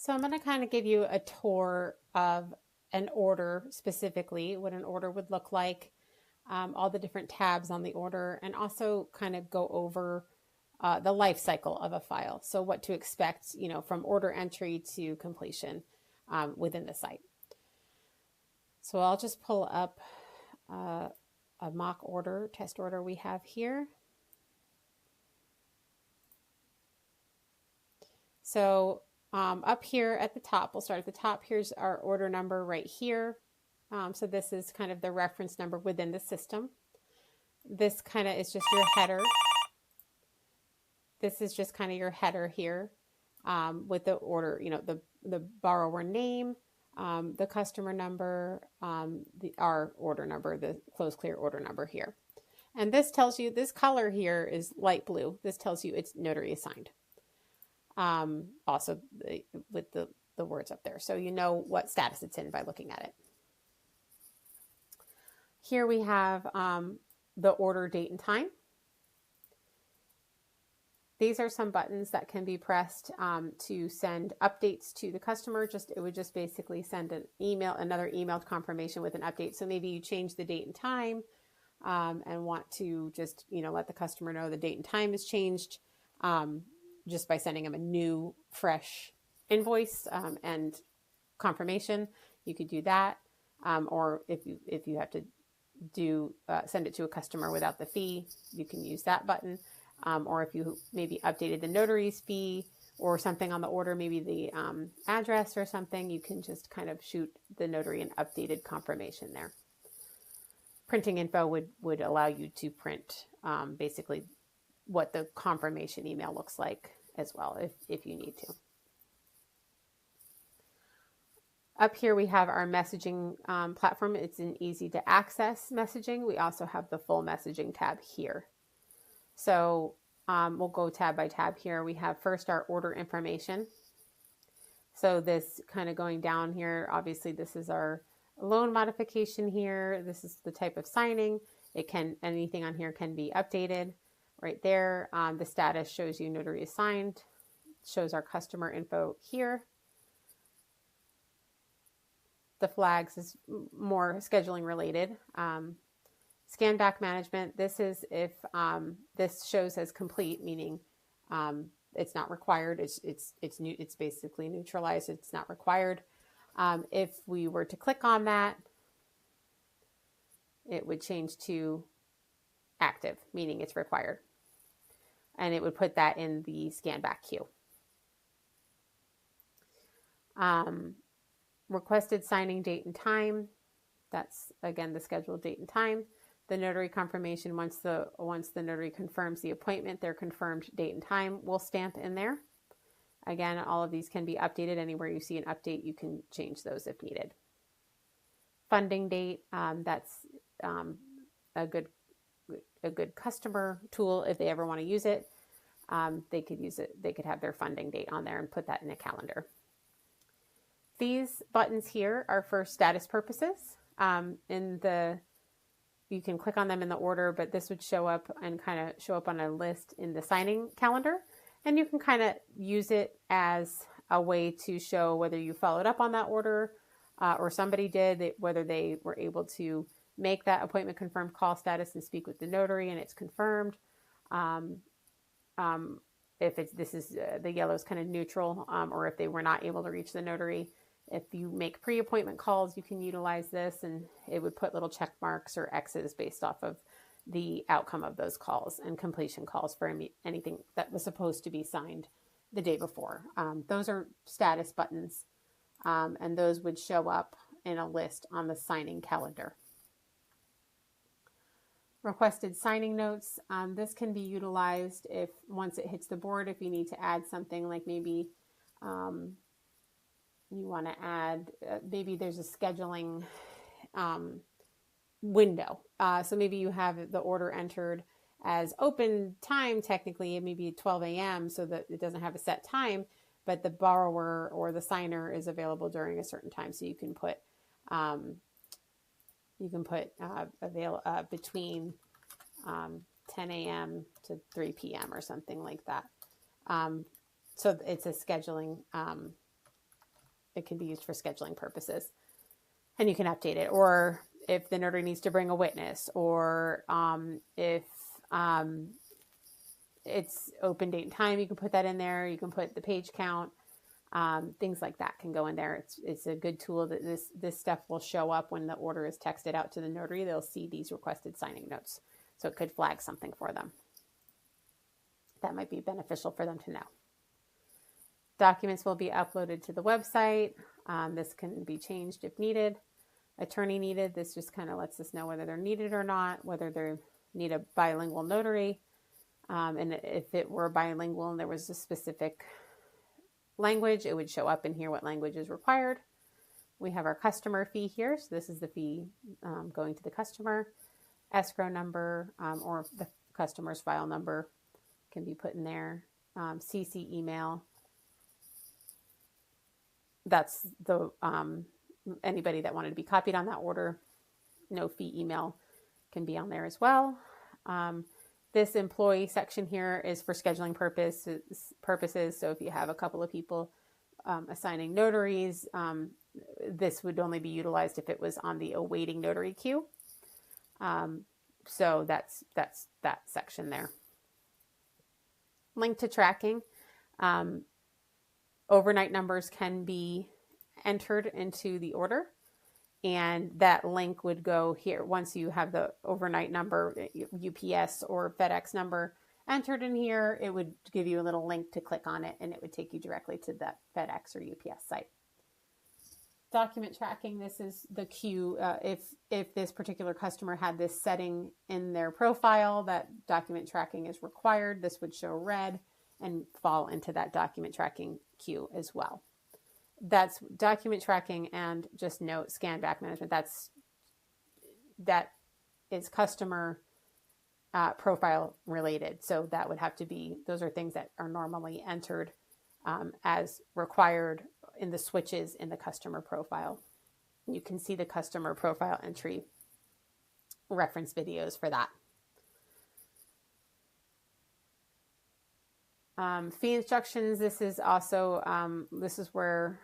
So I'm going to kind of give you a tour of an order specifically, what an order would look like, all the different tabs on the order, and also kind of go over the life cycle of a file. So what to expect, from order entry to completion within the site. So I'll just pull up a mock order, test order we have here. So up here at the top, we'll start at the top. Here's our order number right here. So this is kind of the reference number within the system. This kind of is just your header. This is just kind of your header here with the order, the borrower name, the customer number, our order number, the close clear order number here. And this tells you, this color here is light blue. This tells you it's notary assigned. Also with the words up there. So you know what status it's in by looking at it. Here we have the order date and time. These are some buttons that can be pressed to send updates to the customer. It would just basically send an email, another emailed confirmation with an update. So maybe you change the date and time and want to just, let the customer know the date and time has changed just by sending them a new, fresh invoice and confirmation. You could do that. Or if you have to send it to a customer without the fee, you can use that button. Or if you maybe updated the notary's fee or something on the order, maybe the address or something, you can just kind of shoot the notary an updated confirmation there. Printing info would allow you to print basically what the confirmation email looks like as well, if you need to. Up here we have our messaging platform. It's an easy to access messaging. We also have the full messaging tab here. So we'll go tab by tab here. We have first our order information. So this kind of going down here, obviously this is our loan modification here. This is the type of signing. Anything on here can be updated right there. The status shows you notary assigned, shows our customer info here. The flags is more scheduling related. Scan back management. This is if this shows as complete, meaning it's not required. It's basically neutralized. It's not required. If we were to click on that, it would change to active, meaning it's required, and it would put that in the scan back queue. Requested signing date and time. That's again the scheduled date and time. The notary confirmation, once the notary confirms the appointment, their confirmed date and time will stamp in there. Again, all of these can be updated. Anywhere you see an update, you can change those if needed. Funding date, that's a good customer tool if they ever want to use it. They could use it. They could have their funding date on there and put that in a calendar. These buttons here are for status purposes. You can click on them in the order, but this would show up and kind of show up on a list in the signing calendar. And you can kind of use it as a way to show whether you followed up on that order or somebody did, whether they were able to make that appointment confirmed call status and speak with the notary and it's confirmed. If the yellow is kind of neutral, or if they were not able to reach the notary. If you make pre-appointment calls, you can utilize this, and it would put little check marks or X's based off of the outcome of those calls, and completion calls for anything that was supposed to be signed the day before. Those are status buttons, and those would show up in a list on the signing calendar. Requested signing notes. This can be utilized once it hits the board, if you need to add something like maybe you want to add, maybe there's a scheduling window. So maybe you have the order entered as open time, technically, it may be 12 a.m. so that it doesn't have a set time, but the borrower or the signer is available during a certain time. So you can put between 10 a.m. to 3 p.m. or something like that. So it's a scheduling it can be used for scheduling purposes, and you can update it. Or if the notary needs to bring a witness, or if it's open date and time, you can put that in there. You can put the page count, things like that can go in there. It's a good tool that this stuff will show up when the order is texted out to the notary. They'll see these requested signing notes. So it could flag something for them. That might be beneficial for them to know. Documents will be uploaded to the website. This can be changed if needed. Attorney needed. This just kind of lets us know whether they're needed or not, whether they need a bilingual notary. And if it were bilingual and there was a specific language, it would show up in here what language is required. We have our customer fee here. So this is the fee going to the customer. Escrow number or the customer's file number can be put in there. CC email. That's the anybody that wanted to be copied on that order. No fee email can be on there as well. This employee section here is for scheduling purposes. So if you have a couple of people assigning notaries, this would only be utilized if it was on the awaiting notary queue. So that's that section there. Link to tracking. Overnight numbers can be entered into the order, and that link would go here. Once you have the overnight number, UPS or FedEx number entered in here, it would give you a little link to click on it, and it would take you directly to that FedEx or UPS site. Document tracking, this is the queue. If this particular customer had this setting in their profile that document tracking is required, this would show red and fall into that document tracking queue as well. That's document tracking, and just note scan back management. That is customer profile related. So that would have to be, those are things that are normally entered as required in the switches in the customer profile. You can see the customer profile entry reference videos for that. Fee instructions. This is also, this is where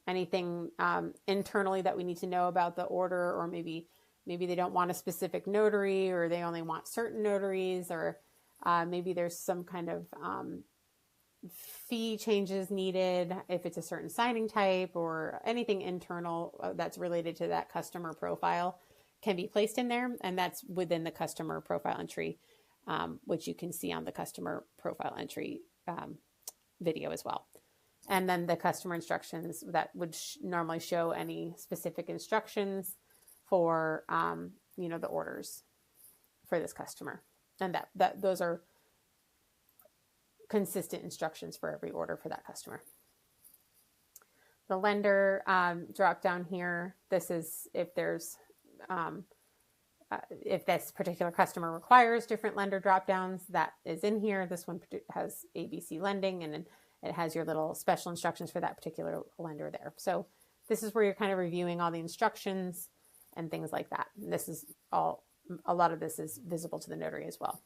anything internally that we need to know about the order, or maybe they don't want a specific notary, or they only want certain notaries, or maybe there's some kind of fee changes needed if it's a certain signing type, or anything internal that's related to that customer profile can be placed in there. And that's within the customer profile entry, which you can see on the customer profile entry video as well. And then the customer instructions that would normally show any specific instructions for, the orders for this customer. And that those are consistent instructions for every order for that customer. The lender drop down here, this is if there's, if this particular customer requires different lender drop downs, that is in here. This one has ABC lending, and then it has your little special instructions for that particular lender there. So this is where you're kind of reviewing all the instructions and things like that. And this is all, a lot of this is visible to the notary as well.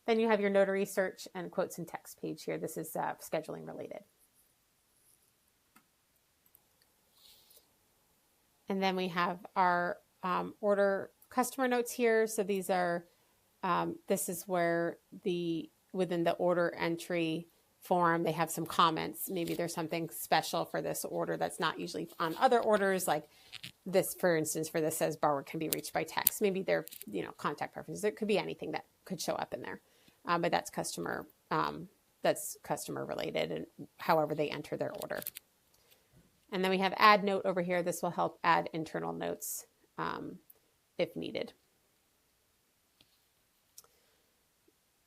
Then you have your notary search and quotes and text page here. This is scheduling related. And then we have our order customer notes here. So these are, this is where within the order entry form, they have some comments. Maybe there's something special for this order that's not usually on other orders. Like this, for instance, for this says borrower can be reached by text. Maybe they're, contact preferences. It could be anything that could show up in there. But that's customer related, and however they enter their order. And then we have add note over here. This will help add internal notes if needed.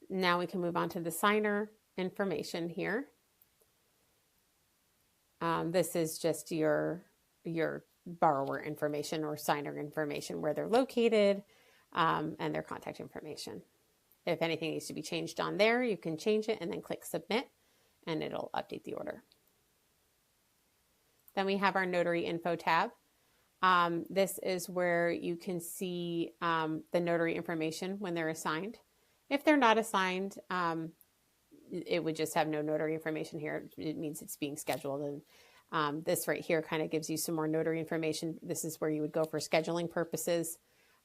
Now we can move on to the signer information here. This is just your borrower information or signer information, where they're located and their contact information. If anything needs to be changed on there, you can change it and then click submit, and it'll update the order. Then we have our notary info tab. This is where you can see the notary information when they're assigned. If they're not assigned, it would just have no notary information here. It means it's being scheduled, This right here kind of gives you some more notary information. This is where you would go for scheduling purposes.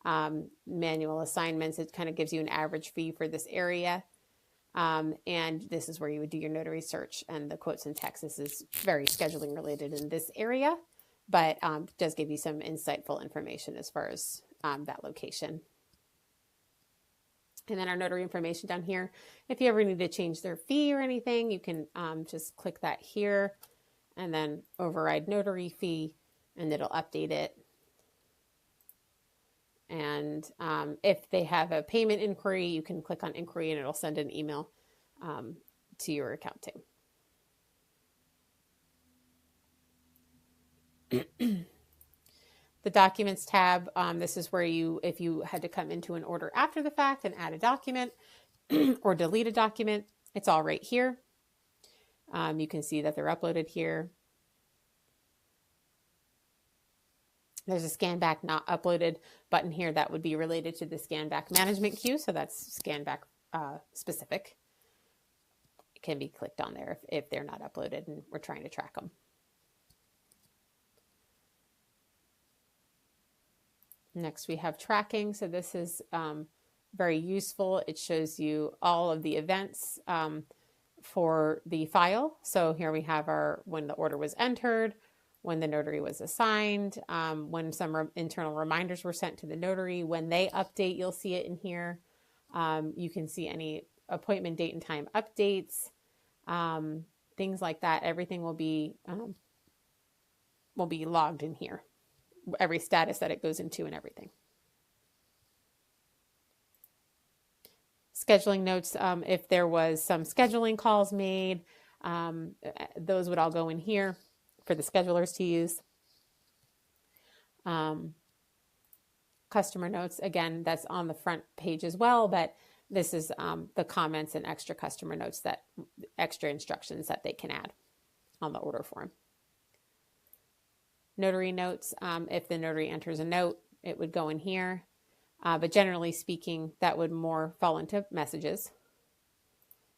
Manual assignments, it kind of gives you an average fee for this area. And this is where you would do your notary search, and the quotes and text. This is very scheduling related in this area, but does give you some insightful information as far as that location. And then our notary information down here. If you ever need to change their fee or anything, you can just click that here and then override notary fee, and it'll update it. And if they have a payment inquiry, you can click on inquiry and it'll send an email to your accounting. The documents tab, this is where if you had to come into an order after the fact and add a document or delete a document, it's all right here. You can see that they're uploaded here. There's a scan back not uploaded button here that would be related to the scan back management queue. So that's scan back specific. It can be clicked on there if they're not uploaded and we're trying to track them. Next, we have tracking. So this is very useful. It shows you all of the events for the file. So here we have when the order was entered, when the notary was assigned, when some internal reminders were sent to the notary. When they update, you'll see it in here. You can see any appointment date and time updates, things like that. Everything will be logged in here. Every status that it goes into and everything. Scheduling notes, if there was some scheduling calls made, those would all go in here for the schedulers to use. Customer notes, again, that's on the front page as well, but this is the comments and extra customer notes, extra instructions that they can add on the order form. Notary notes, if the notary enters a note, it would go in here. But generally speaking, that would more fall into messages.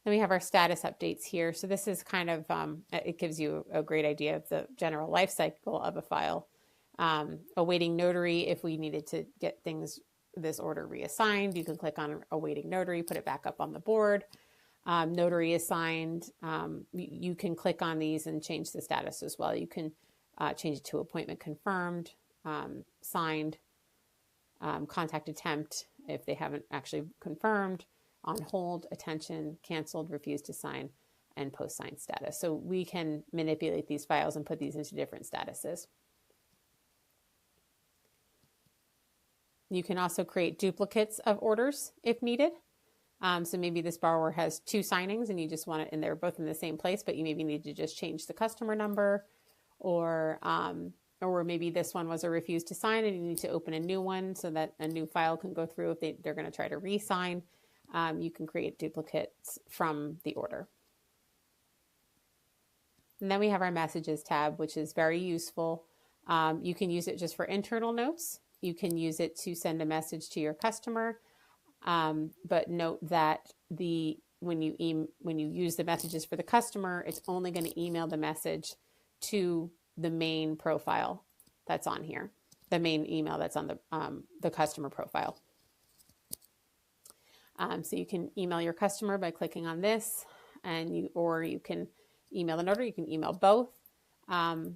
Then we have our status updates here. So this is kind of, it gives you a great idea of the general life cycle of a file. Awaiting notary, if we needed to get this order reassigned, you can click on awaiting notary, put it back up on the board. Notary assigned, you can click on these and change the status as well. You can change it to appointment confirmed, signed, contact attempt if they haven't actually confirmed, on hold, attention, canceled, refused to sign, and post-sign status. So we can manipulate these files and put these into different statuses. You can also create duplicates of orders if needed. So maybe this borrower has 2 signings and you just want it, and they're both in the same place, but you maybe need to just change the customer number, or maybe this one was a refuse to sign and you need to open a new one so that a new file can go through if they're going to try to re-sign. You can create duplicates from the order. And then we have our messages tab, which is very useful. You can use it just for internal notes. You can use it to send a message to your customer. But note that when you use the messages for the customer, it's only going to email the message to the main profile that's on here, the main email that's on the customer profile. So you can email your customer by clicking on this, or you can email the notary. You can email both. You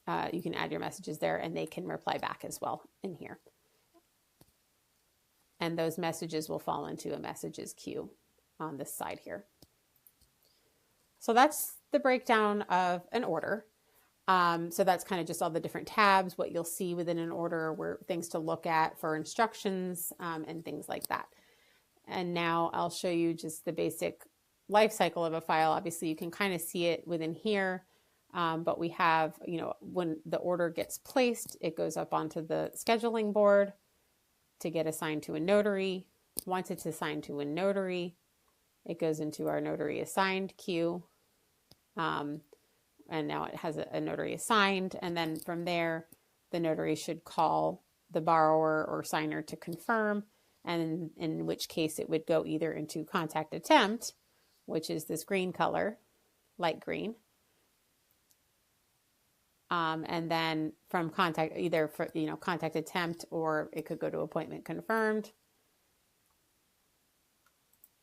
can add your messages there, and they can reply back as well in here. And those messages will fall into a messages queue on this side here. So that's the breakdown of an order. So that's kind of just all the different tabs, what you'll see within an order, where things to look at for instructions and things like that. And now I'll show you just the basic life cycle of a file. Obviously, you can kind of see it within here, but we have, when the order gets placed, it goes up onto the scheduling board to get assigned to a notary. Once it's assigned to a notary, it goes into our notary assigned queue. And now it has a notary assigned. And then from there, the notary should call the borrower or signer to confirm. And in which case it would go either into contact attempt, which is this green color, light green, And then from contact, either for, contact attempt, or it could go to appointment confirmed.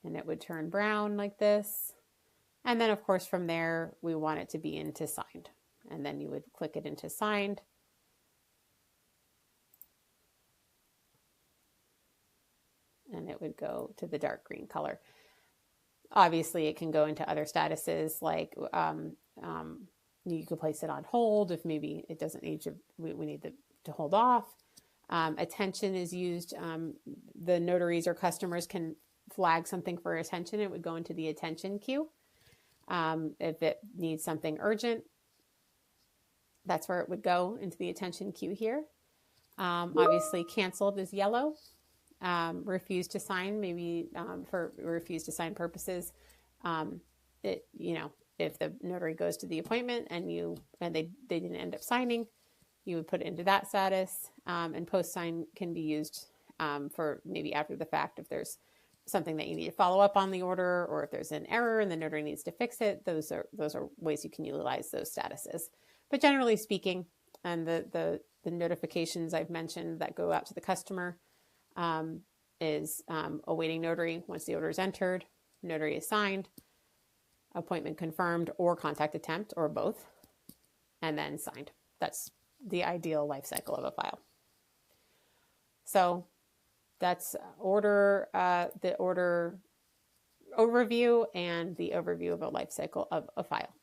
And it would turn brown like this. And then of course from there, we want it to be into signed. And then you would click it into signed. And it would go to the dark green color. Obviously, it can go into other statuses, like you could place it on hold if maybe it doesn't need to, we need to hold off. Attention is used. The notaries or customers can flag something for attention. It would go into the attention queue. If it needs something urgent, that's where it would go, into the attention queue here. Obviously, canceled is yellow. Refuse to sign, maybe for refuse to sign purposes. If the notary goes to the appointment and they didn't end up signing, you would put it into that status. And post sign can be used for maybe after the fact, if there's something that you need to follow up on the order, or if there's an error and the notary needs to fix it. Those are ways you can utilize those statuses. But generally speaking, and the notifications I've mentioned that go out to the customer is awaiting notary once the order is entered, notary is signed, appointment confirmed, or contact attempt, or both, and then signed. That's the ideal life cycle of a file. So that's the order overview and the overview of a life cycle of a file.